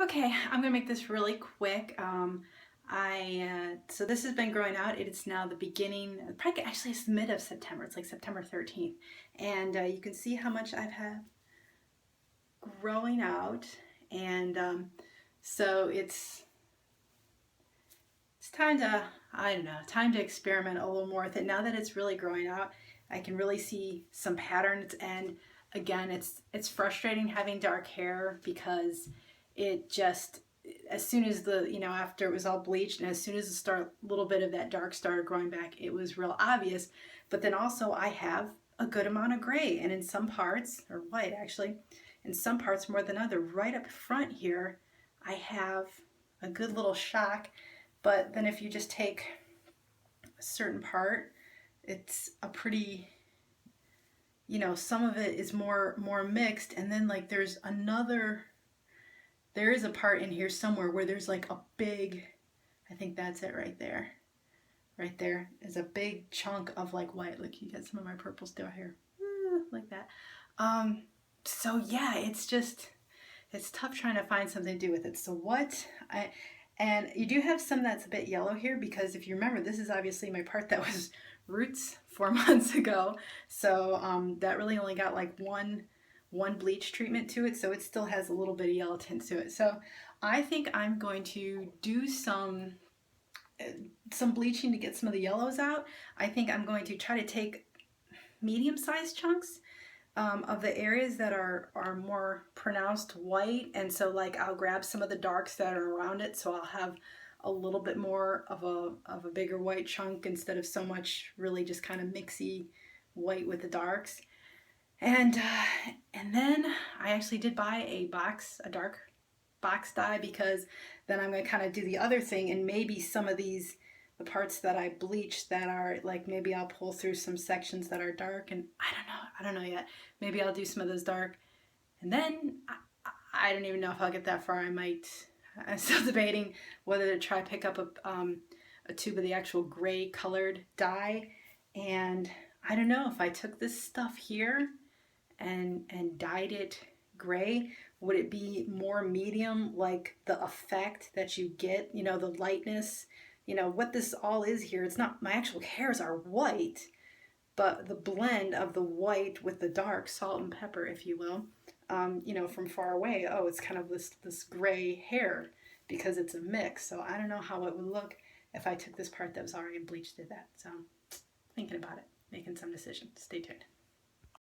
Okay, I'm gonna make this really quick. So this has been growing out. It's now the beginning, probably actually it's the mid of September. It's like September 13th, and you can see how much I've had growing out, and so it's time to, I don't know, time to experiment a little more with it. Now that it's really growing out, I can really see some patterns. And again, it's frustrating having dark hair because it just, as soon as after it was all bleached and as soon as the little bit of that dark started growing back, it was real obvious. But then also I have a good amount of gray, and in some parts, or white actually, in some parts more than other. Right up front here, I have a good little shock. But then if you just take a certain part, it's a pretty, some of it is more mixed, and then like there is a part in here somewhere where there's like a big, I think that's it right there. Right there is a big chunk of like white. Look, you got some of my purple still here. Like that. Um, so yeah, it's tough trying to find something to do with it. So and you do have some that's a bit yellow here because if you remember, this is obviously my part that was roots 4 months ago. So that really only got like one bleach treatment to it, so it still has a little bit of yellow tint to it. So I think I'm going to do some bleaching to get some of the yellows out. I think I'm going to try to take medium-sized chunks of the areas that are more pronounced white, and so like I'll grab some of the darks that are around it, so I'll have a little bit more of a bigger white chunk instead of so much really just kind of mixy white with the darks. And then I actually did buy a dark box dye, because then I'm going to kind of do the other thing, and maybe some of the parts that I bleached that are like, maybe I'll pull through some sections that are dark, and I don't know yet. Maybe I'll do some of those dark, and then I don't even know if I'll get that far. I'm still debating whether to try pick up a tube of the actual gray colored dye, and I don't know if I took this stuff here and dyed it gray, would it be more medium, like the effect that you get, the lightness, what this all is here. It's not, my actual hairs are white, but the blend of the white with the dark, salt and pepper, if you will, from far away, oh, it's kind of this gray hair because it's a mix. So I don't know how it would look if I took this part that was already bleached, did that. So thinking about it, making some decisions. Stay tuned.